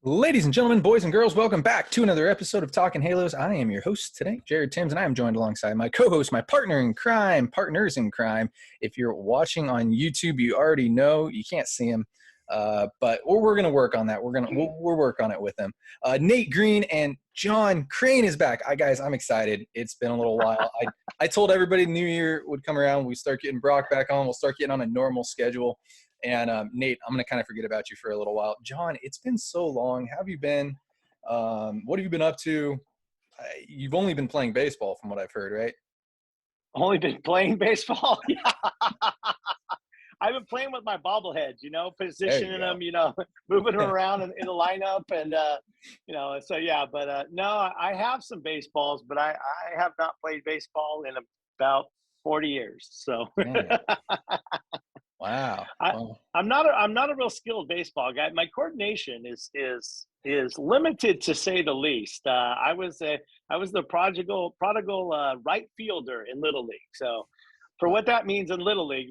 Ladies and gentlemen, boys and girls, welcome back to another episode of Talking Halos. I am your host today, Jared Timms, and I am joined alongside my co-host, my partners in crime. If you're watching on YouTube, you already know. You can't see him, but we're going to work on that. We'll work on it with them. Nate Green and John Craine is back. Guys, I'm excited. It's been a little while. I told everybody New Year would come around. We start getting Brock back on. We'll start getting on a normal schedule. And Nate, I'm going to kind of forget about you for a little while. John, it's been so long. How have you been? What have you been up to? You've only been playing baseball from what I've heard, right? Only been playing baseball? Yeah. I've been playing with my bobbleheads, positioning them, moving them around in the lineup. And, so, yeah. But, no, I have some baseballs, but I have not played baseball in about 40 years. So. Wow. I'm not a real skilled baseball guy. My coordination is limited, to say the least. I was the prodigal right fielder in Little League. So for what that means in Little League,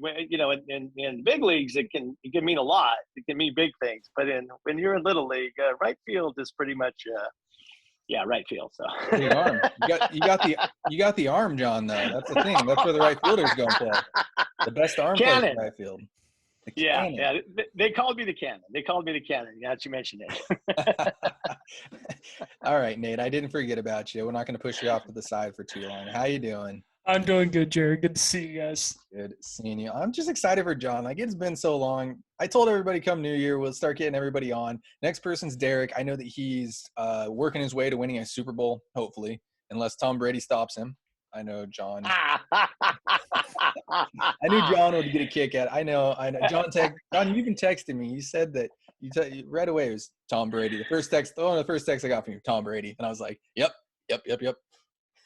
in big leagues, it can mean a lot. It can mean big things. But when you're in Little League, right field is pretty much right field. So big arm. You got the arm, John. Though that's the thing. That's where the right fielders go and play. The best arm player in right field. Yeah. They called me the cannon. Yeah, you mentioned it. All right, Nate. I didn't forget about you. We're not going to push you off to the side for too long. How you doing? I'm doing good, Jared. Good to see you guys. Good seeing you. I'm just excited for John. It's been so long. I told everybody come New Year, we'll start getting everybody on. Next person's Derek. I know that he's working his way to winning a Super Bowl, hopefully, unless Tom Brady stops him. I know John. I knew John would get a kick at it. I know. John, you even texted me. You said that right away it was Tom Brady. The first text I got from you, Tom Brady. And I was like, yep.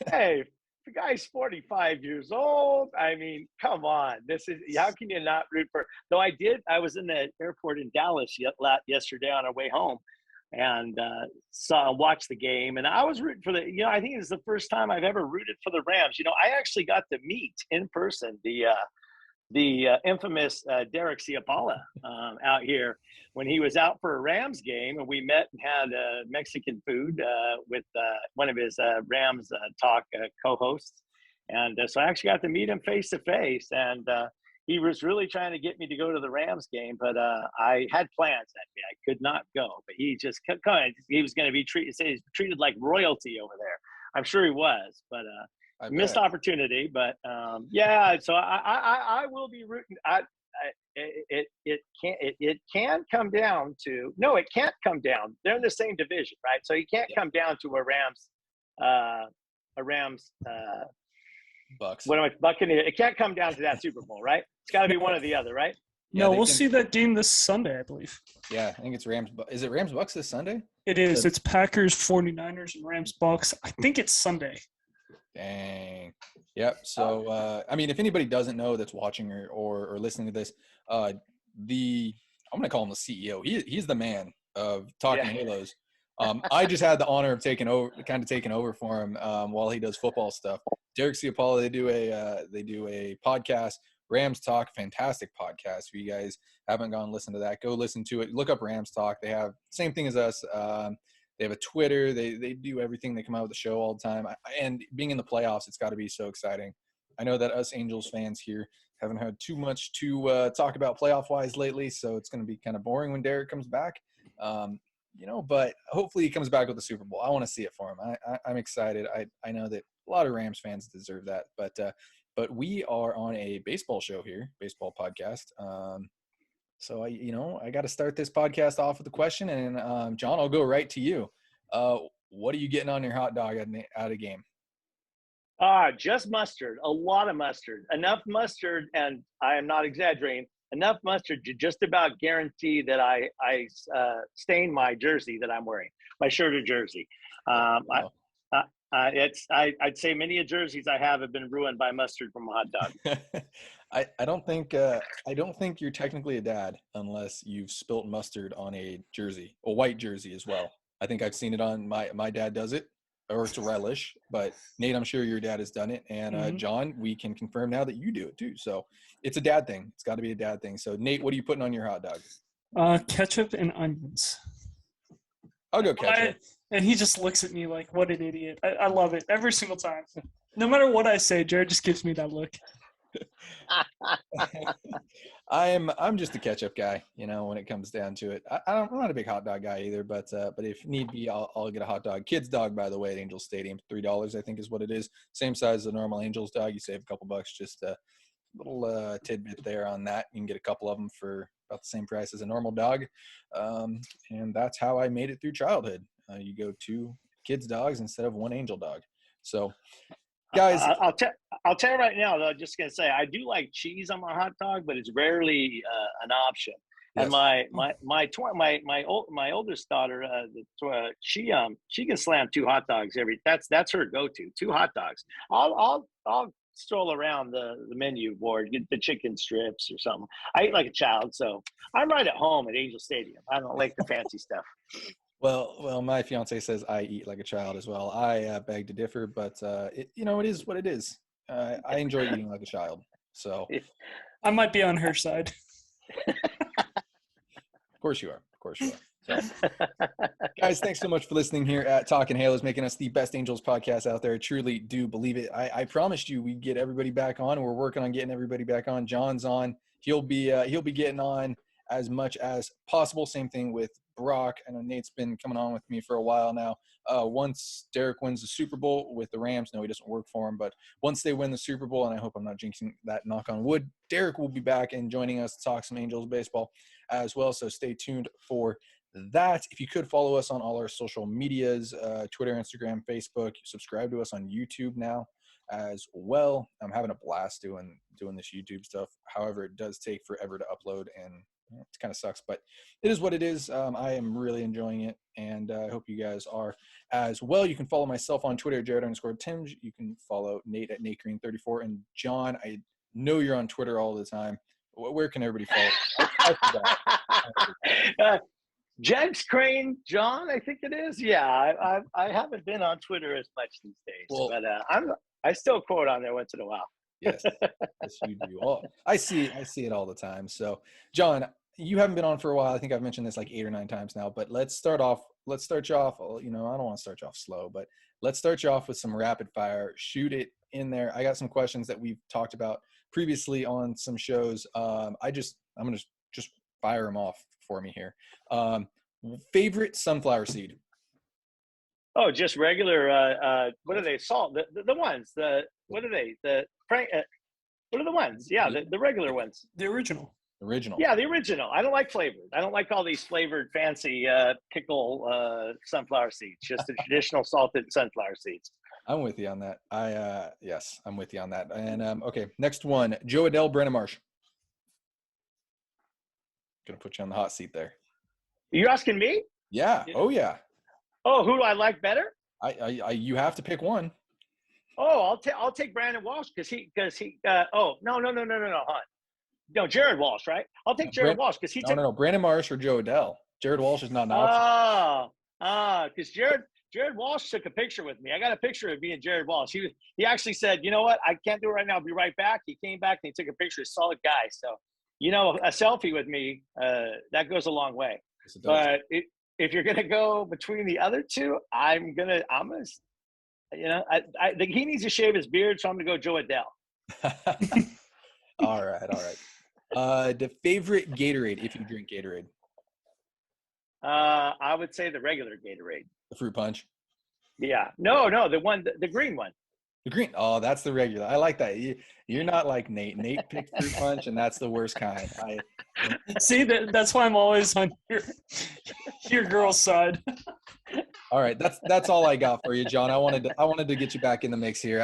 Hey, the guy's 45 years old. I mean, come on. How can you not root for? Though I was in the airport in Dallas yesterday on our way home, and watched the game, and I was rooting for I think it's the first time I've ever rooted for the Rams. I actually got to meet in person the infamous Derek Ciapala out here when he was out for a Rams game, and we met and had Mexican food with one of his Rams talk co-hosts, and so I actually got to meet him face to face, and he was really trying to get me to go to the Rams game, but I had plans that day. I could not go, but he just kept coming. He was going to be treated like royalty over there. I'm sure he was, but missed opportunity. But so I will be rooting. It can come down to it can't come down. They're in the same division, right? So you can't come down to a Rams. Bucks. What am I Buccaneers? It can't come down to that Super Bowl, right? It's got to be one or the other, right? No, we'll see that game this Sunday, I believe. Yeah, I think it's Rams. Is it Rams Bucks this Sunday? It is. It's Packers, 49ers, and Rams Bucks. I think it's Sunday. Dang. Yep. So, if anybody doesn't know that's watching or listening to this, I'm going to call him the CEO. He's the man of Talking Halos. I just had the honor of taking over for him while he does football stuff. Derek Ciapala, they do a podcast, Rams Talk, fantastic podcast. If you guys haven't gone and listened to that, go listen to it. Look up Rams Talk. They have same thing as us. They have a Twitter. They do everything. They come out with a show all the time. And being in the playoffs, it's got to be so exciting. I know that us Angels fans here haven't had too much to talk about playoff-wise lately, so it's going to be kind of boring when Derek comes back. But hopefully he comes back with the Super Bowl. I want to see it for him. I'm excited. I know that a lot of Rams fans deserve that. But we are on a baseball show here, baseball podcast. So I got to start this podcast off with a question, and John, I'll go right to you. What are you getting on your hot dog at a game? Just mustard. A lot of mustard. Enough mustard, and I am not exaggerating. Enough mustard to just about guarantee that I stain my jersey that I'm wearing, my shirt or jersey. Wow. I'd say many of jerseys I have been ruined by mustard from a hot dog. I don't think you're technically a dad unless you've spilt mustard on a jersey, a white jersey as well. I think I've seen it on my dad does it, or it's a relish. But Nate, I'm sure your dad has done it, and John, we can confirm now that you do it too. So it's a dad thing. It's got to be a dad thing. So Nate, what are you putting on your hot dog? Ketchup and onions. I'll go catch him. And he just looks at me like, what an idiot. I love it every single time. No matter what I say, Jared just gives me that look. I'm just a ketchup guy, when it comes down to it. I'm not a big hot dog guy either, but if need be, I'll get a hot dog. Kids dog, by the way, at Angels Stadium, $3, I think is what it is. Same size as a normal Angels dog. You save a couple bucks, just a little tidbit there on that. You can get a couple of them for about the same price as a normal dog. And that's how I made it through childhood. You go 2 kids dogs instead of 1 Angel dog. So guys, I'll tell you right now, though, I'm just gonna say I do like cheese on my hot dog, but it's rarely an option. Yes. And my oldest daughter, she can slam 2 hot dogs that's her go-to, 2 hot dogs. I'll stroll around the menu board, get the chicken strips or something. I eat like a child, so I'm right at home at Angel Stadium. I don't like the fancy stuff. Well, my fiance says I eat like a child as well. I beg to differ, but it is what it is. I enjoy eating like a child. So I might be on her side. Of course you are. So, guys, thanks so much for listening here at Talking Halos, making us the best Angels podcast out there. I truly do believe it. I promised you we'd get everybody back on. We're working on getting everybody back on. John's on. He'll be getting on as much as possible. Same thing with Brock. I know Nate's been coming on with me for a while now. Once Derek wins the Super Bowl with the Rams, no, he doesn't work for him, but once they win the Super Bowl, and I hope I'm not jinxing that, knock on wood, Derek will be back and joining us to talk some Angels baseball as well. So stay tuned for that. If you could follow us on all our social medias, Twitter, Instagram, Facebook, subscribe to us on YouTube now as well. I'm having a blast doing this YouTube stuff. However, it does take forever to upload, and it kind of sucks, but it is what it is. I am really enjoying it, and I hope you guys are as well. You can follow myself on Twitter, Jared_Timge. You can follow Nate at NateGreen34, and John, I know you're on Twitter all the time. Where can everybody follow? John Craine, John, I think it is. Yeah, I haven't been on Twitter as much these days, but I still quote on there once in a while. Yes, you do. Well, I see it all the time. So, John, you haven't been on for a while. I think I've mentioned this like 8 or 9 times now. But let's start you off. I don't want to start you off slow, but let's start you off with some rapid fire. Shoot it in there. I got some questions that we've talked about previously on some shows. I'm gonna just fire them off for me here. Favorite sunflower seed? Oh, just regular. What are they? Salt. The ones. What are they? What are the ones? Yeah, the regular ones. The original. Yeah, the original. I don't like flavored. I don't like all these flavored fancy pickle sunflower seeds. Just the traditional salted sunflower seeds. I'm with you on that. Yes, I'm with you on that. And okay, next one: Joe Adell, Brennan Marsh. Gonna put you on the hot seat there. You asking me? Yeah. Oh yeah. Oh, who do I like better? You have to pick one. Oh, I'll take Brandon Walsh because he oh no, hon. No, Jared Walsh, right? I'll take Jared Walsh because he took no, Brandon Marsh or Joe Adell. Jared Walsh is not an option. Because Jared Walsh took a picture with me. I got a picture of me and Jared Walsh. He actually said, you know what? I can't do it right now. I'll be right back. He came back and he took a picture. Solid guy. So, a selfie with me, that goes a long way. Yes, but if you're going to go between the other two, I think he needs to shave his beard. So I'm going to go Joe Adell. All right. The favorite Gatorade, if you drink Gatorade? I would say the regular Gatorade. The fruit punch? Yeah. No, the green one. The green. Oh, that's the regular. I like that. You're not like Nate. Nate picked fruit punch, and that's the worst kind. See, that's why I'm always on your girl's side. All right, that's all I got for you, John. I wanted to get you back in the mix here.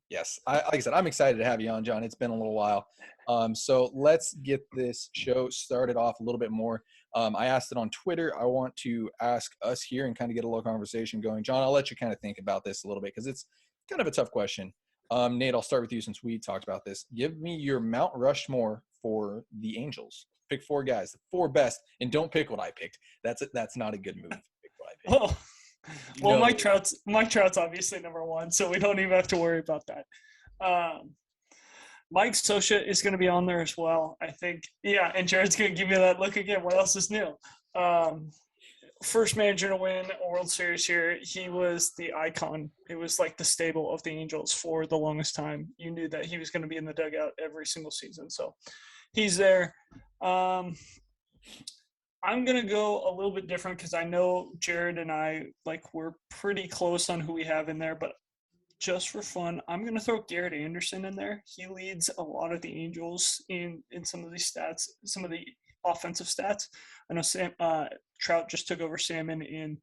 Yes, like I said, I'm excited to have you on, John. It's been a little while. So let's get this show started off a little bit more. I asked it on Twitter. I want to ask us here and kind of get a little conversation going. John, I'll let you kind of think about this a little bit because it's kind of a tough question. Nate, I'll start with you since we talked about this. Give me your Mount Rushmore for the Angels. Pick 4 guys, the 4 best, and don't pick what I picked. That's not a good move. Pick what I picked. Well, Mike Trout's obviously number 1, so we don't even have to worry about that. Mike Scioscia is going to be on there as well, I think. Yeah, and Jared's going to give me that look again. What else is new? first manager to win a World Series here. He was the icon. It was like the stable of the Angels for the longest time. You knew that he was going to be in the dugout every single season. So he's there. I'm going to go a little bit different because I know Jared and I, like, we're pretty close on who we have in there, but just for fun, I'm going to throw Garrett Anderson in there. He leads a lot of the Angels in some of these stats, some of the offensive stats. I know Trout just took over Salmon in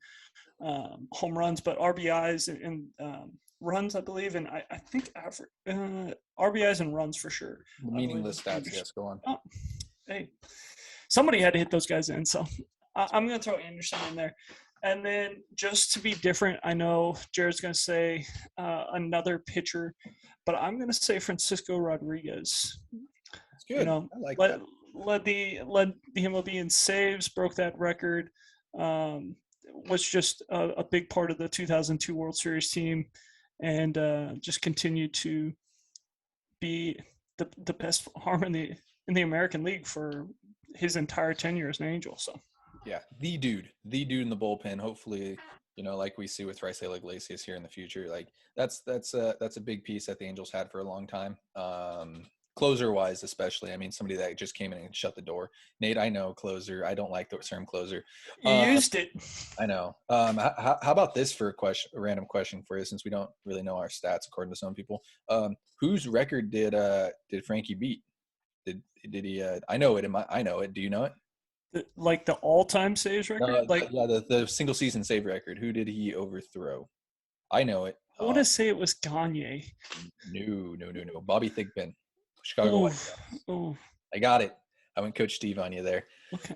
home runs, but RBIs and runs, I believe, and I think RBIs and runs for sure. Meaningless stats, yes, go on. Oh, hey, somebody had to hit those guys in, so I'm going to throw Anderson in there. And then just to be different, I know Jared's going to say another pitcher, but I'm going to say Francisco Rodriguez. That's good. You know, I like that. Led the MLB in saves, broke that record. Was just a big part of the 2002 World Series team, and just continued to be the best arm in the American League for his entire tenure as an Angel. So. Yeah, the dude in the bullpen. Hopefully, you know, like we see with Raisel Iglesias here in the future, like that's a big piece that the Angels had for a long time. Closer wise, especially. I mean, somebody that just came in and shut the door. Nate, I know closer. I don't like the term closer. You used it. I know. How about this for a random question for you, since we don't really know our stats according to some people? Whose record did Frankie beat? Did he? I know it. I know it. Do you know it? Like the all-time saves record? The single season save record. Who did he overthrow? I know it. I want to say it was Gagne. No. Bobby Thigpen, Chicago White Sox. Oh, I got it. I went Coach Steve on you there. Okay.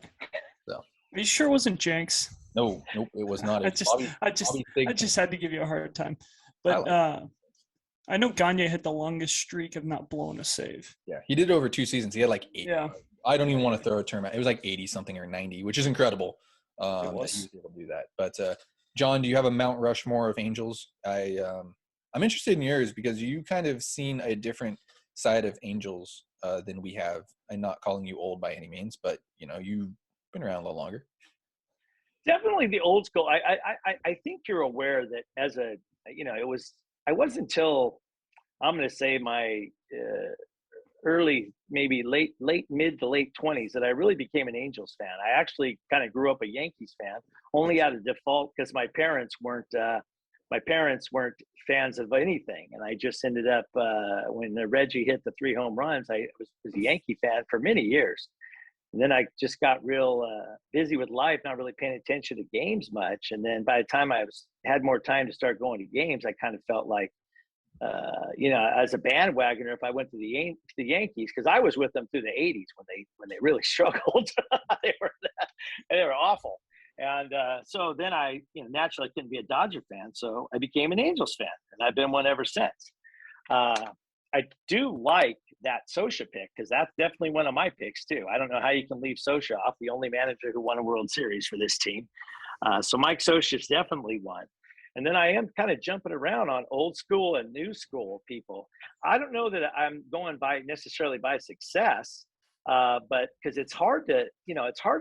So. Are you sure it wasn't Jenks? Nope, it was not. I just had to give you a hard time. But I know Gagne had the longest streak of not blowing a save. Yeah, he did it over 2 seasons. He had like 8. Yeah. I don't even want to throw a term out. It was like 80 something or 90, which is incredible. It was. That he was able to do that. But John, do you have a Mount Rushmore of Angels? I'm interested in yours because you kind of seen a different side of Angels than we have. I'm not calling you old by any means, but you know, you've been around a little longer. Definitely the old school. I think you're aware that as a, you know, I wasn't until I'm going to say my early, maybe late mid to late 20s that I really became an Angels fan. I actually kind of grew up a Yankees fan, only out of default because my parents weren't fans of anything, and I just ended up when Reggie hit the 3 home runs, I was a Yankee fan for many years. And then I just got real busy with life, not really paying attention to games much. And then by the time I had more time to start going to games, I kind of felt like, you know, as a bandwagoner, if I went to the Yankees, because I was with them through the 80s when they really struggled. they were awful. And so then I, you know, naturally couldn't be a Dodger fan, so I became an Angels fan, and I've been one ever since. I do like that Scioscia pick because that's definitely one of my picks too. I don't know how you can leave Scioscia off, the only manager who won a World Series for this team. So Mike Scioscia is definitely one. And then I am kind of jumping around on old school and new school people. I don't know that I'm going necessarily by success, but because it's hard to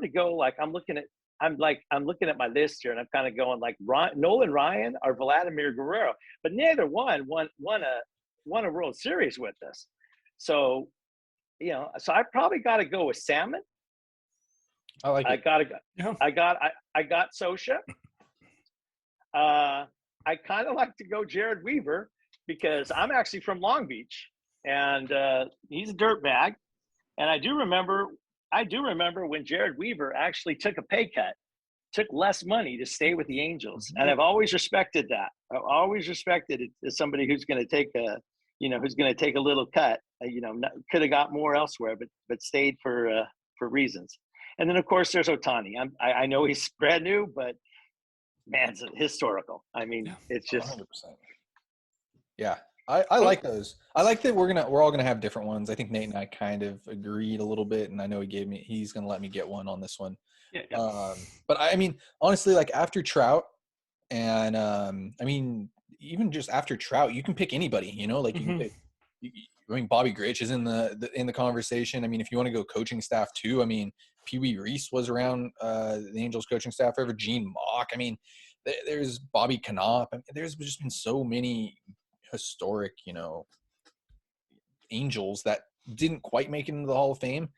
go like I'm looking at my list here and I'm kind of going like Nolan Ryan or Vladimir Guerrero, but neither one won a World Series with us. So, you know, I probably got to go with Salmon. I got Scioscia. I kind of like to go Jared Weaver because I'm actually from Long Beach and he's a dirtbag. And I do remember when Jared Weaver actually took a pay cut, took less money to stay with the Angels. And I've always respected that. I've always respected it as somebody who's going to take a little cut, could have got more elsewhere, but stayed for reasons. And then of course there's Ohtani. I know he's brand new, but man, it's historical. I mean, it's just 100%. Yeah. I like those. I like that we're all gonna have different ones. I think Nate and I kind of agreed a little bit, and I know he's gonna let me get one on this one. Yeah. But I mean, honestly, like after Trout, and I mean, even just after Trout, you can pick anybody. You know, like you can pick. I mean, Bobby Grich is in the conversation. I mean, if you want to go coaching staff too, I mean, Pee Wee Reese was around the Angels coaching staff forever. Gene Mauch. I mean, there's Bobby Knopp. I mean, there's just been so many historic, Angels that didn't quite make it into the Hall of Fame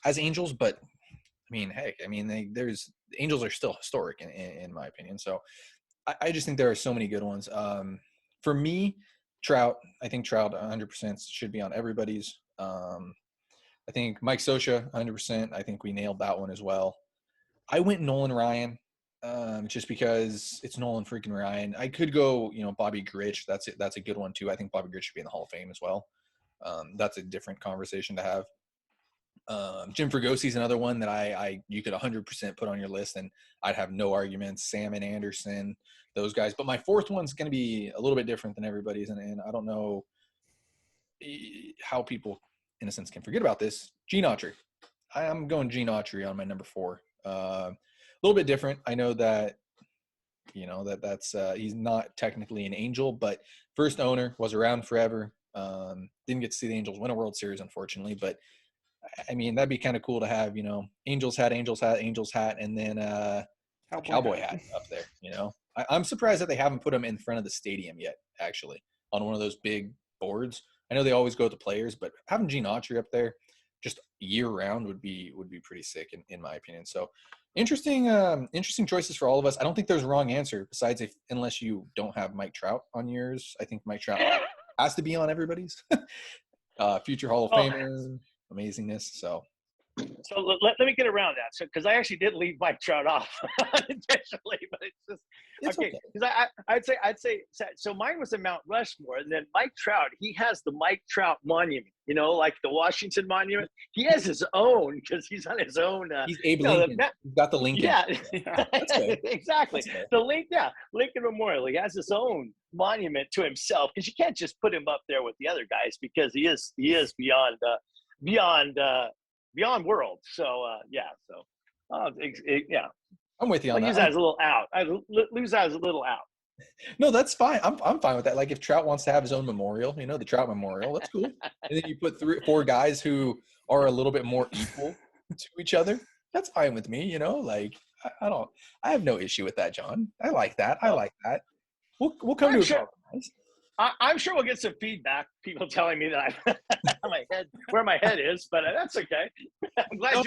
as Angels, but I mean, heck, I mean, the Angels are still historic in my opinion. So I just think there are so many good ones. For me, Trout, I think Trout 100% should be on everybody's. I think Mike Scioscia 100%. I think we nailed that one as well. I went Nolan Ryan, just because it's Nolan freaking Ryan. I could go, Bobby Grich. That's it. That's a good one too. I think Bobby Grich should be in the Hall of Fame as well. That's a different conversation to have. Jim Fragosi's another one that you could 100% put on your list, and I'd have no arguments. Sam and Anderson, those guys. But my fourth one's going to be a little bit different than everybody's, and I don't know how people, in a sense, can forget about this. Gene Autry. I'm going Gene Autry on my number 4. A little bit different. I know that, that's he's not technically an Angel, but first owner, was around forever. Didn't get to see the Angels win a World Series, unfortunately, but I mean, that'd be kind of cool to have, Angels hat, and then cowboy hat up there, I'm surprised that they haven't put him in front of the stadium yet, actually, on one of those big boards. I know they always go with the players, but having Gene Autry up there just year round would be pretty sick in my opinion. So interesting choices for all of us. I don't think there's a wrong answer besides unless you don't have Mike Trout on yours. I think Mike Trout has to be on everybody's. Future Hall of Famer, amazingness. So let me get around that. So because I actually did leave Mike Trout off unintentionally, but it's okay. Because I'd say so. Mine was a Mount Rushmore, and then Mike Trout. He has the Mike Trout Monument. like the Washington Monument. He has his own because he's on his own. He's Abe Lincoln. He's got the Lincoln. Yeah, exactly. The Lincoln Memorial. He has his own monument to himself because you can't just put him up there with the other guys because he is beyond world. So yeah. I'm with you on that. Use that as a little out. I lose that as a little out. No, that's fine. I'm fine with that. Like if Trout wants to have his own memorial, the Trout Memorial, that's cool. And then you put 3 or 4 guys who are a little bit more equal to each other. That's fine with me. Like I have no issue with that, John. I like that. We'll come to a compromise. I'm sure we'll get some feedback. People telling me that I'm where my head is, but that's okay. I'm glad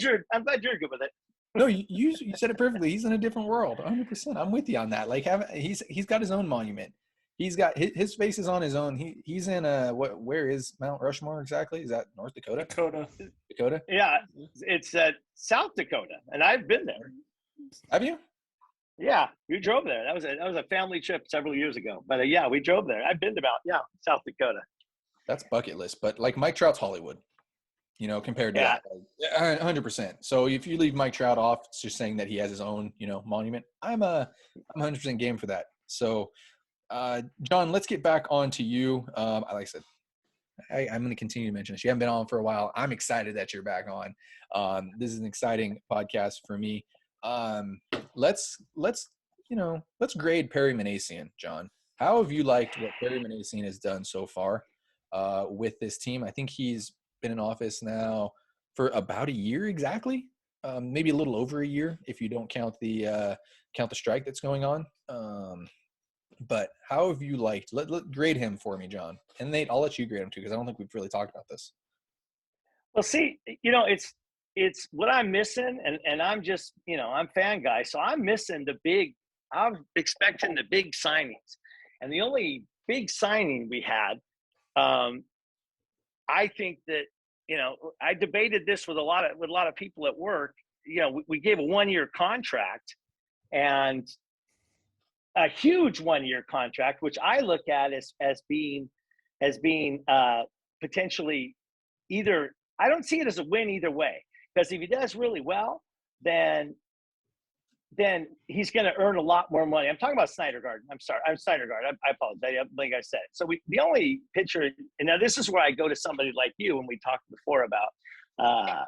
you're good with it. No, you said it perfectly. He's in a different world, 100%. I'm with you on that. Like, he's got his own monument. He's got his face is on his own. He's in where is Mount Rushmore exactly? Is that North Dakota? Dakota? Yeah, it's South Dakota, and I've been there. Have you? Yeah, we drove there. That was a family trip several years ago. But yeah, we drove there. I've been to South Dakota. That's bucket list. But like Mike Trout's Hollywood. Compared to that, 100%. So if you leave Mike Trout off, it's just saying that he has his own, monument. I'm 100% game for that. So, John, let's get back on to you. Like I said, I'm going to continue to mention this. You haven't been on for a while. I'm excited that you're back on. This is an exciting podcast for me. Let's grade Perry Minasian, John. How have you liked what Perry Minasian has done so far with this team? I think he's been in office now for about a year exactly, maybe a little over a year if you don't count the strike that's going on. But how have you liked? Let grade him for me, John. And Nate, I'll let you grade him too because I don't think we've really talked about this. Well, see, it's what I'm missing, and I'm just I'm fan guy, so I'm missing I'm expecting the big signings, and the only big signing we had. I think that, I debated this with a lot of people at work. We gave a 1-year contract and a huge 1-year contract, which I look at as being potentially either, I don't see it as a win either way, because if he does really well, then he's going to earn a lot more money. I'm talking about Syndergaard. I'm sorry. I'm Syndergaard. I apologize. Like I said. So the only pitcher, and now this is where I go to somebody like you when we talked before about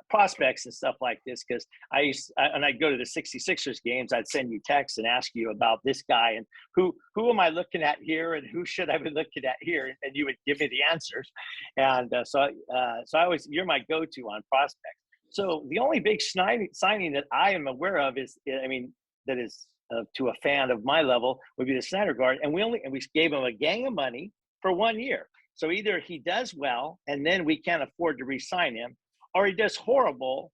prospects and stuff like this, because when I'd go to the 66ers games, I'd send you texts and ask you about this guy and who am I looking at here and who should I be looking at here, and you would give me the answers. And so I always, you're my go-to on prospects. So the only big signing that I am aware of is, I mean, that is to a fan of my level would be the Snyder Guard, and we gave him a gang of money for 1 year. So either he does well, and then we can't afford to re-sign him, or he does horrible,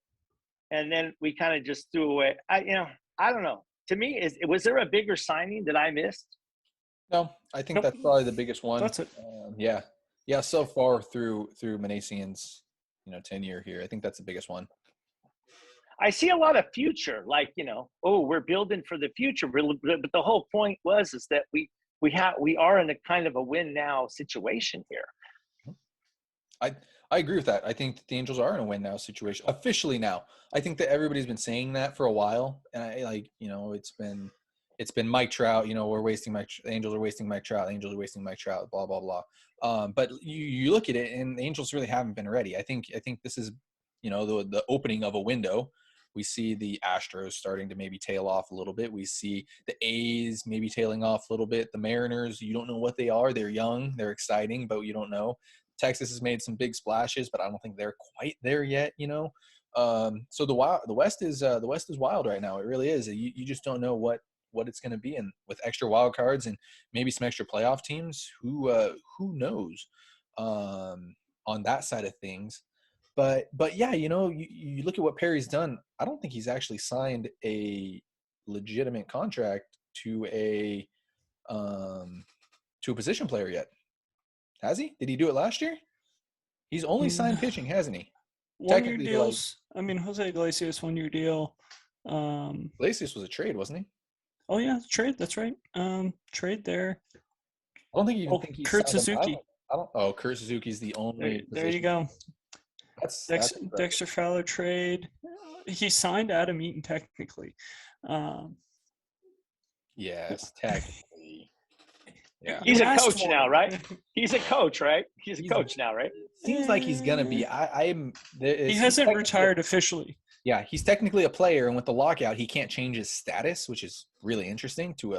and then we kind of just threw away. I don't know. To me, was there a bigger signing that I missed? No, I think Nope. that's probably the biggest one. That's it. Yeah. So far through Manasian's tenure here, I think that's the biggest one. I see a lot of future, like we're building for the future, but the whole point is that we are in a kind of a win now situation here. I agree with that. I think the Angels are in a win now situation officially now. I think that everybody's been saying that for a while, and it's been Mike Trout. We're wasting the Angels are wasting Mike Trout. The Angels are wasting Mike Trout. Blah blah blah. But you look at it, and the Angels really haven't been ready. I think this is the opening of a window. We see the Astros starting to maybe tail off a little bit. We see the A's maybe tailing off a little bit. The Mariners, you don't know what they are. They're young, they're exciting, but you don't know. Texas has made some big splashes, but I don't think they're quite there yet. So the West is wild right now. It really is. You just don't know what it's going to be, and with extra wild cards and maybe some extra playoff teams, who knows on that side of things. But yeah, you look at what Perry's done. I don't think he's actually signed a legitimate contract to a position player yet. Has he? Did he do it last year? He's only signed pitching, hasn't he? 1-year deals. Jose Iglesias, 1-year deal. Iglesias was a trade, wasn't he? Oh yeah, trade. That's right. Trade there. I don't think you even think he's Kurt Suzuki. Kurt Suzuki's the only. There you go. That's Dexter Fowler trade. He signed Adam Eaton technically. Yes, technically. Yeah. He's a coach now, right? He's a coach, right? He's a coach now, right? Seems like he's gonna be. He hasn't retired officially. Yeah, he's technically a player, and with the lockout, he can't change his status, which is really interesting to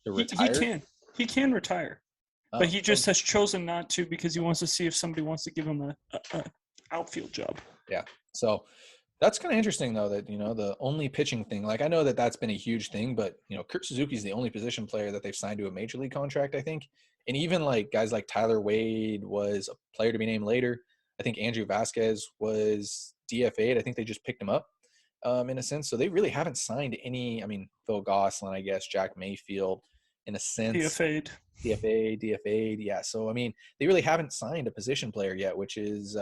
retire. He can retire, but he just has chosen not to because he wants to see if somebody wants to give him a outfield job. Yeah, so that's kind of interesting though that the only pitching thing. Like I know that's been a huge thing, but Kurt Suzuki's the only position player that they've signed to a major league contract, I think. And even like guys like Tyler Wade was a player to be named later. I think Andrew Vasquez was DFA'd. I think they just picked him up in a sense. So they really haven't signed any. I mean, Phil Gosselin, I guess, Jack Mayfield, in a sense. DFA'd. Yeah. So I mean, they really haven't signed a position player yet, which is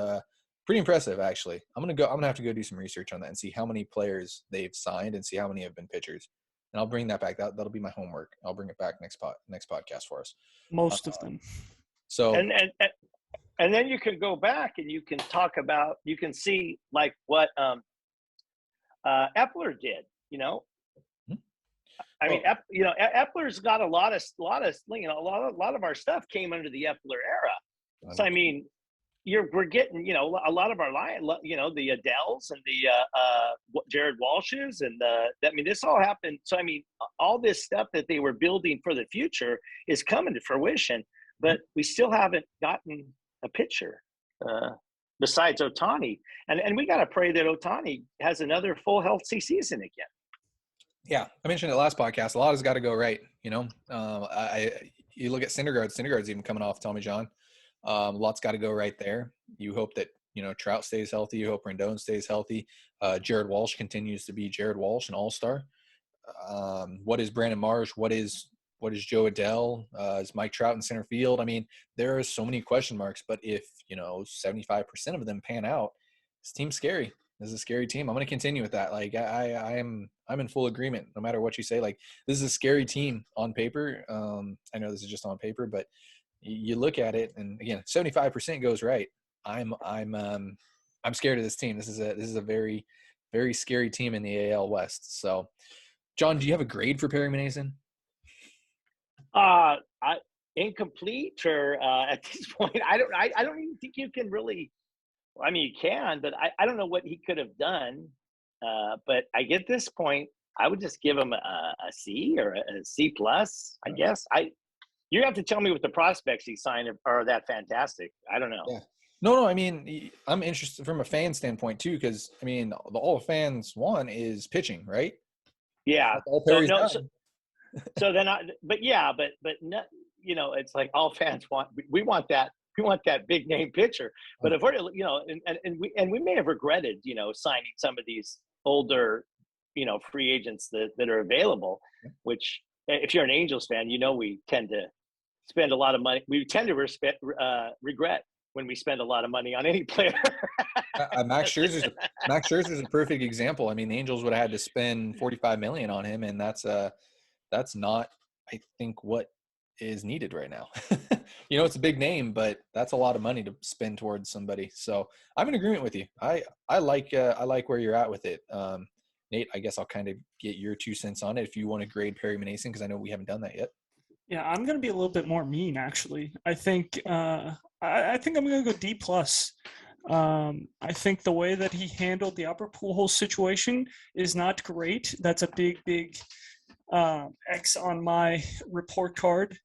pretty impressive, actually. I'm gonna have to go do some research on that and see how many players they've signed and see how many have been pitchers. And I'll bring that back. That'll be my homework. I'll bring it back next podcast for us. Most of them. So and then you can go back and you can talk about, you can see like what Epler did. I mean, Epler's got a lot of our stuff came under the Epler era. So I mean, we're getting a lot of our line, the Adells and the Jared Walshes and this all happened. So I mean, all this stuff that they were building for the future is coming to fruition, but we still haven't gotten a pitcher besides Ohtani, and we got to pray that Ohtani has another full healthy season again. Yeah, I mentioned it last podcast. A lot has got to go right. You look at Syndergaard. Syndergaard's even coming off Tommy John. Lots got to go right there. You hope that Trout stays healthy. You hope Rendon stays healthy. Jared Walsh continues to be Jared Walsh, an all-star. What is Brandon Marsh? What is Joe Adell? Is Mike Trout in center field? I mean, there are so many question marks. But if 75% of them pan out, this team's scary. This is a scary team. I'm going to continue with that. Like I'm in full agreement. No matter what you say, like this is a scary team on paper. I know this is just on paper, but you look at it, and again, 75% goes right. I'm scared of this team. This is a very, very scary team in the AL West. So, John, do you have a grade for Perry Minasian? Incomplete, or at this point, I don't even think you can really. I mean, you can, but I don't know what he could have done. But I get this point, I would just give him a C or a C plus. I guess you have to tell me what the prospects he signed are that fantastic. I don't know. No, I mean, I'm interested from a fan standpoint too, because I mean, all fans want is pitching, right? Yeah. That's all So Perry's no. done. So then but yeah, but no, it's like all fans want. We want that. We want that big name pitcher. But if we're, and we may have regretted, signing some of these older, free agents that are available. Which, if you're an Angels fan, we tend to spend a lot of money. We tend to regret when we spend a lot of money on any player. Max Scherzer's a perfect example. I mean, the Angels would have had to spend $45 million on him, and that's not, I think, what is needed right now. It's a big name, but that's a lot of money to spend towards somebody. So I'm in agreement with you. I like where you're at with it. Nate, I guess I'll kind of get your 2 cents on it if you want to grade Perry Minasian, because I know we haven't done that yet. Yeah, I'm going to be a little bit more mean, actually. I think I think I'm going to go D+. I think the way that he handled the Albert Pujols situation is not great. That's a big X on my report card.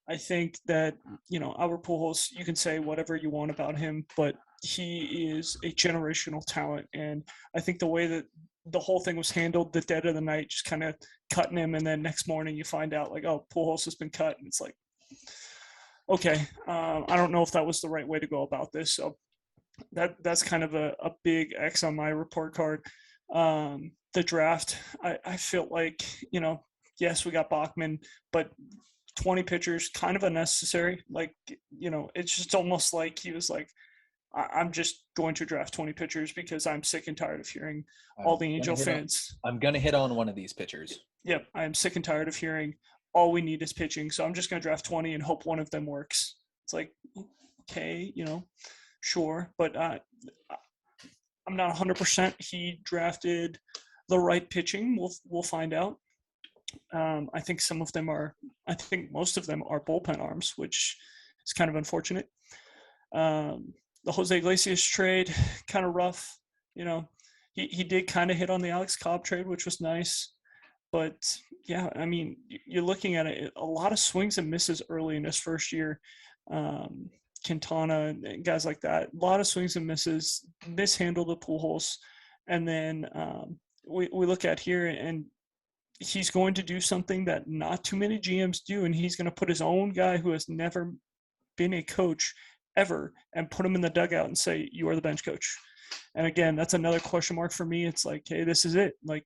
I think that, Albert Pujols, you can say whatever you want about him, but he is a generational talent. And I think the way that the whole thing was handled, the dead of the night, just kind of cutting him, and then next morning you find out like, oh, Pujols has been cut, and it's like, okay, I don't know if that was the right way to go about this. So that's kind of a big X on my report card. The draft, I feel like, yes, we got Bachman, but 20 pitchers, kind of unnecessary. Like, it's just almost like he was like, I'm just going to draft 20 pitchers because I'm sick and tired of hearing all the Angel fans. I'm going to hit on one of these pitchers. Yep, I'm sick and tired of hearing all we need is pitching. So I'm just going to draft 20 and hope one of them works. It's like, okay, sure. But I'm not 100%. He drafted the right pitching. We'll find out. I think most of them are bullpen arms, which is kind of unfortunate. The Jose Iglesias trade, kind of rough. He did kind of hit on the Alex Cobb trade, which was nice. But yeah, I mean, you're looking at it, a lot of swings and misses early in his first year. Quintana and guys like that, a lot of swings and misses, mishandled the Pujols. And then we look at here, and he's going to do something that not too many GMs do, and he's going to put his own guy who has never been a coach ever and put him in the dugout and say, you are the bench coach. And again, that's another question mark for me. It's like, hey, this is it. Like,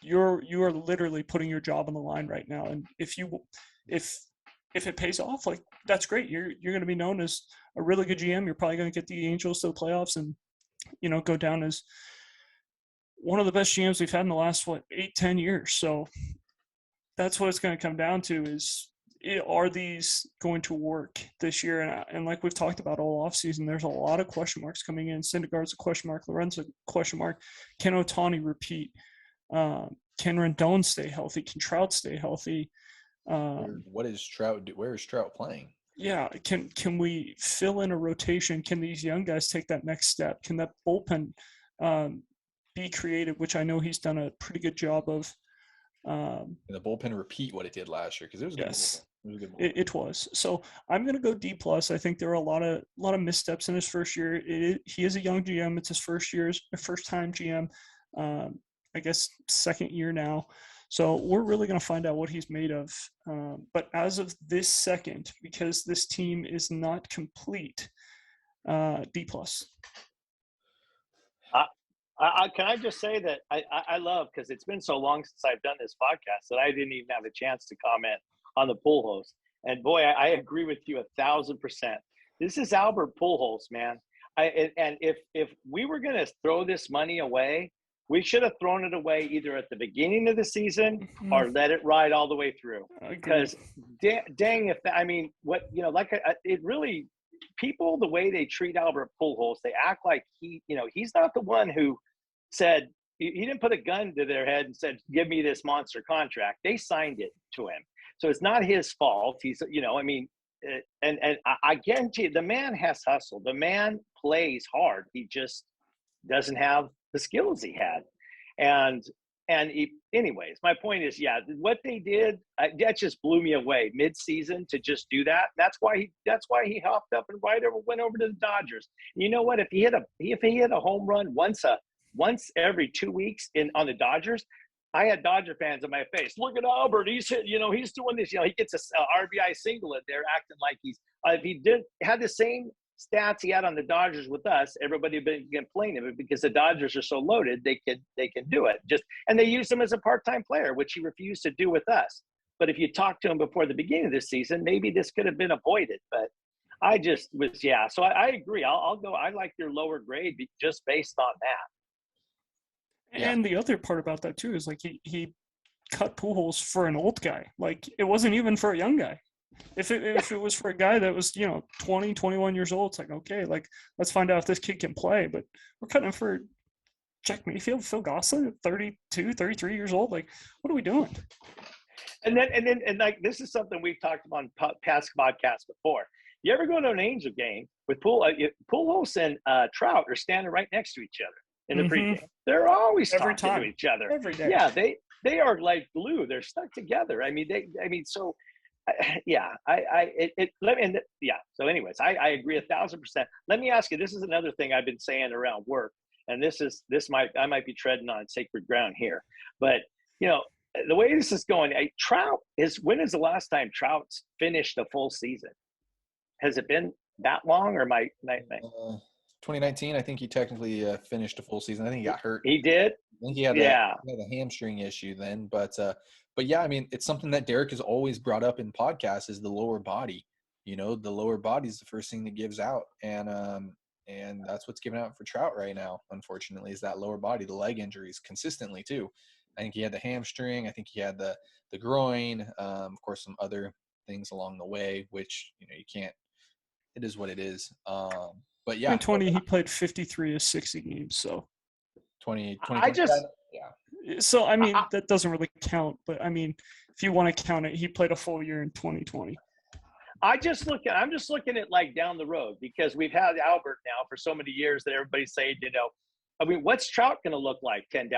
you are literally putting your job on the line right now. And if it pays off, like, that's great. You're going to be known as a really good GM. You're probably going to get the Angels to the playoffs and, go down as one of the best GMs we've had in the last 8-10 years. So that's what it's going to come down to is, are these going to work this year? And like we've talked about all offseason, there's a lot of question marks coming in. Syndergaard's a question mark. Lorenzo, question mark. Can Ohtani repeat? Can Rendon stay healthy? Can Trout stay healthy? What is Trout? Where is Trout playing? Yeah. Can we fill in a rotation? Can these young guys take that next step? Can that bullpen be creative, which I know he's done a pretty good job of. And the bullpen repeat what it did last year, because it was good. Yes. It was. So I'm going to go D+. I think there are a lot of missteps in his first year. He is a young GM. It's his first time GM. I guess second year now. So we're really going to find out what he's made of. But as of this second, because this team is not complete, D+. Can I just say that I love, because it's been so long since I've done this podcast that I didn't even have a chance to comment on the Pujols. And boy, I agree with you 1,000%. This is Albert Pujols, man. And if we were going to throw this money away, we should have thrown it away either at the beginning of the season or let it ride all the way through. Because dang, it really, people, the way they treat Albert Pujols, they act like he's not the one who said, he didn't put a gun to their head and said, give me this monster contract. They signed it to him. So it's not his fault. He's, and I guarantee you, the man has hustle. The man plays hard. He just doesn't have the skills he had. And anyways, my point is, yeah, what they did, that just blew me away mid-season to just do that. That's why he hopped up and went over to the Dodgers. You know what? If he hit a home run once every 2 weeks on the Dodgers, I had Dodger fans in my face. Look at Albert. He's doing this. He gets a RBI single in there, acting like he's if he had the same stats he had on the Dodgers with us, everybody would be complaining of it because the Dodgers are so loaded, they can do it. And they use him as a part-time player, which he refused to do with us. But if you talked to him before the beginning of this season, maybe this could have been avoided. But I just was, yeah. So I agree. I'll go. I like your lower grade just based on that. And the other part about that too is like he cut Pujols for an old guy. Like it wasn't even for a young guy. If it was for a guy that was 20, 21 years old, it's like, okay, like let's find out if this kid can play. But we're cutting him for Jack Mayfield, Phil Gosselin, 32, 33 years old. Like, what are we doing? And like this is something we've talked about on past podcasts before. You ever go to an Angel game with Pujols and Trout are standing right next to each other in the pregame? They're always talking to each other every day. Yeah, they are like glue. They're stuck together. So yeah, So anyways, I agree 1,000%. Let me ask you. This is another thing I've been saying around work, and I might be treading on sacred ground here, but the way this is going, when is the last time Trout's finished a full season? Has it been that long, or 2019, I think he technically finished a full season. I think he got hurt. He did? I think he had a hamstring issue then. But yeah, I mean, it's something that Derek has always brought up in podcasts is the lower body. The lower body is the first thing that gives out. And that's what's giving out for Trout right now, unfortunately, is that lower body, the leg injuries consistently too. I think he had the hamstring. I think he had the groin. Of course, some other things along the way, which, you can't – it is what it is. But yeah, 2020 he played 53 of 60 games. So 20. So I mean that doesn't really count. But I mean, if you want to count it, he played a full year in 2020. I'm just looking at like down the road because we've had Albert now for so many years that everybody's saying, what's Trout going to look like 10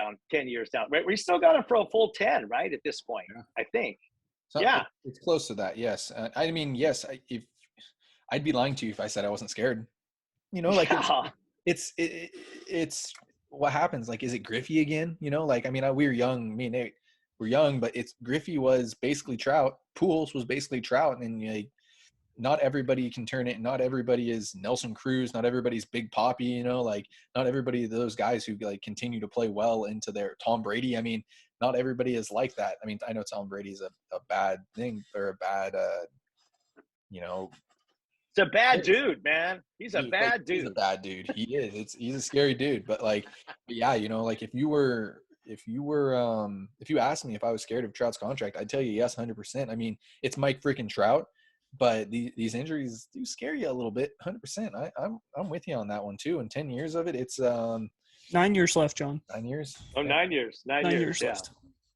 years down? Right, we still got him for a full 10, right? At this point, I think. It's close to that. Yes, I mean, yes. If I'd be lying to you if I said I wasn't scared. It's what happens. Like, is it Griffey again? We were young. Me and Nate were young, but Griffey was basically Trout. Pujols was basically Trout, and not everybody can turn it. Not everybody is Nelson Cruz. Not everybody's Big Papi. Not everybody of those guys who continue to play well into their Tom Brady. I mean, not everybody is like that. I mean, I know Tom Brady's a bad thing or a bad, It's a bad dude, man. He's a bad dude. He's a bad dude. He is. He's a scary dude. But yeah, if you asked me if I was scared of Trout's contract, I'd tell you yes, 100%. I mean, it's Mike freaking Trout, but these injuries do scare you a little bit, 100%. I'm with you on that one too. And 10 years of it, it's 9 years left, John. 9 years. Oh, 9 years. 9 years left.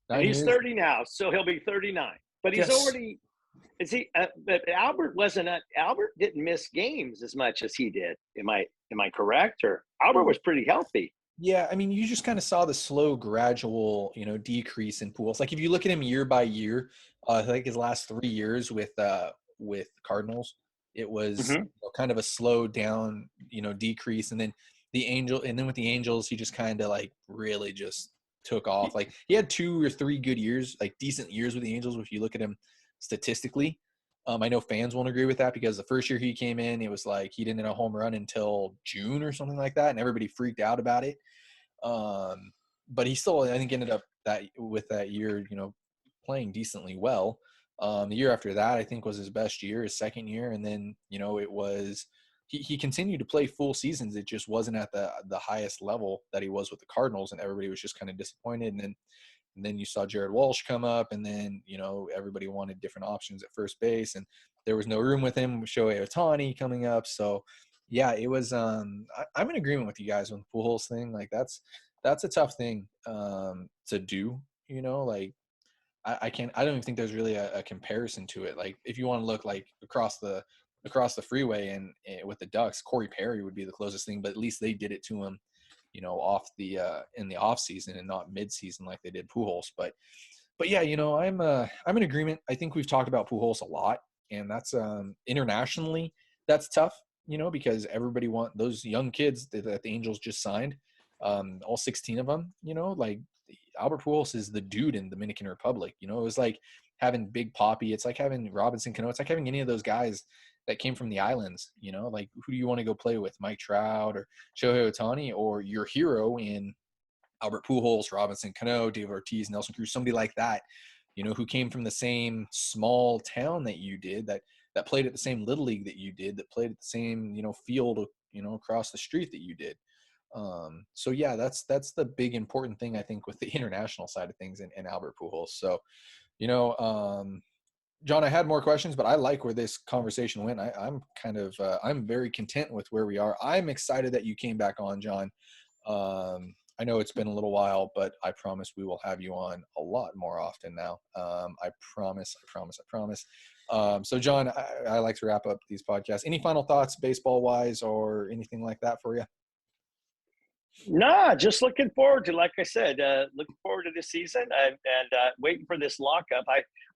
Yeah. He's 30 now, so he'll be 39. But he's already. Is he? But Albert didn't miss games as much as he did. Am I correct? Or Albert was pretty healthy. Yeah, I mean, you just kind of saw the slow, gradual, decrease in Pujols. Like if you look at him year by year, I think his last 3 years with Cardinals, it was kind of a slow down, decrease, and then with the Angels, he just kind of really just took off. Like he had 2 or 3 good years, decent years with the Angels. If you look at him statistically, I know fans won't agree with that because the first year he came in, it was like he didn't hit a home run until June or something like that, and everybody freaked out about it. But he still, I think, ended up that year, playing decently well. The year after that, I think, was his best year, his second year, and then it was he continued to play full seasons. It just wasn't at the highest level that he was with the Cardinals, and everybody was just kind of disappointed. And then you saw Jared Walsh come up, and then, everybody wanted different options at first base, and there was no room with him with Shohei Ohtani coming up. So, yeah, it was I'm in agreement with you guys on the Pujols thing. Like, that's a tough thing to do, I don't even think there's really a comparison to it. Like, if you want to look across the freeway and with the Ducks, Corey Perry would be the closest thing, but at least they did it to him, off the in the off season and not mid season like they did Pujols. But yeah, I'm in agreement. I think we've talked about Pujols a lot, and that's internationally that's tough, because everybody want those young kids that the Angels just signed, all 16 of them. Like Albert Pujols is the dude in Dominican Republic. It was like having Big Papi. It's like having Robinson Cano. It's like having any of those guys that came from the islands. Like who do you want to go play with? Mike Trout or Shohei Ohtani, or your hero in Albert Pujols, Robinson Cano, David Ortiz, Nelson Cruz, somebody like that, who came from the same small town that you did, that played at the same little league that you did, that played at the same, field, across the street that you did. So yeah, that's the big important thing I think with the international side of things and Albert Pujols. So, John, I had more questions, but I like where this conversation went. I'm very content with where we are. I'm excited that you came back on, John. I know it's been a little while, but I promise we will have you on a lot more often now. I promise. So John, I like to wrap up these podcasts. Any final thoughts baseball wise or anything like that for you? Nah, just looking forward to, like I said, looking forward to this season and waiting for this lockup.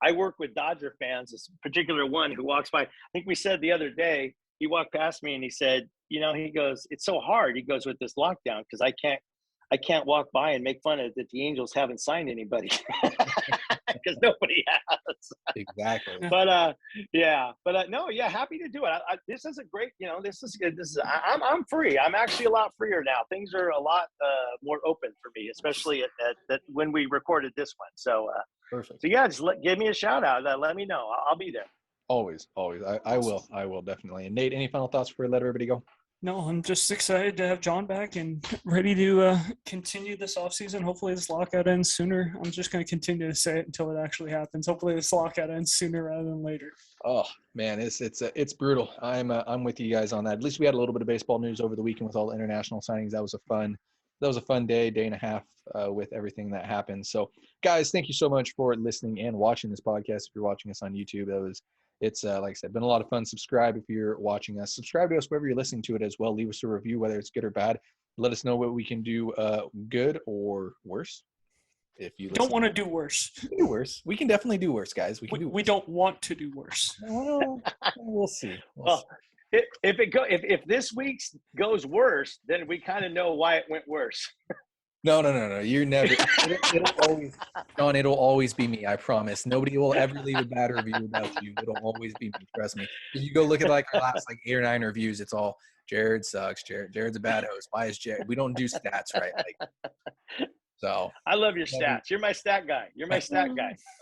I work with Dodger fans, this particular one who walks by. I think we said the other day, he walked past me and he said, he goes, it's so hard. He goes, with this lockdown, because I can't walk by and make fun of that the Angels haven't signed anybody because nobody has. Exactly. But happy to do it. This is a great, I'm free. I'm actually a lot freer now. Things are a lot more open for me, especially at when we recorded this one. So, perfect. So yeah, just give me a shout out. Let me know. I'll be there. Always. I will definitely. And Nate, any final thoughts before we let everybody go? No, I'm just excited to have John back and ready to continue this offseason. Hopefully this lockout ends sooner. I'm just going to continue to say it until it actually happens. Hopefully this lockout ends sooner rather than later. Oh man, it's brutal. I'm with you guys on that. At least we had a little bit of baseball news over the weekend with all the international signings. That was a fun day and a half with everything that happened. So guys, thank you so much for listening and watching this podcast. If you're watching us on YouTube, it's like I said, been a lot of fun. Subscribe if you're watching us. Subscribe to us wherever you're listening to it as well. Leave us a review, whether it's good or bad. Let us know what we can do good or worse. If you don't want to do worse. Do worse. We can definitely do worse, guys. We don't want to do worse. Well, we'll see. If this week's goes worse, then we kind of know why it went worse. No. You're never. It'll always be me. I promise. Nobody will ever leave a bad review about you. It'll always be me. Trust me. If you go look at our last 8 or 9 reviews, it's all Jared sucks. Jared's a bad host. Why is Jared? We don't do stats, right? So I love your stats. You're my stat guy.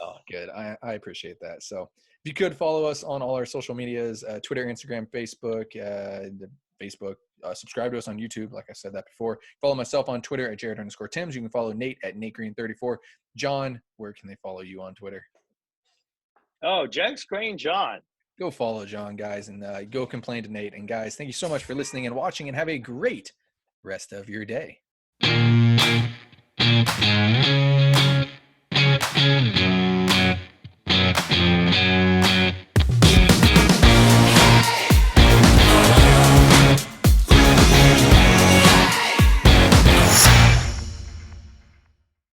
Oh, good. I appreciate that. So if you could follow us on all our social medias, Twitter, Instagram, Facebook, subscribe to us on YouTube. Like I said that before. Follow myself on Twitter at Jared_Timms. You can follow Nate at NateGreen34. John, where can they follow you on Twitter? Oh, John Craine, John. Go follow John, guys, and go complain to Nate. And guys, thank you so much for listening and watching, and have a great rest of your day.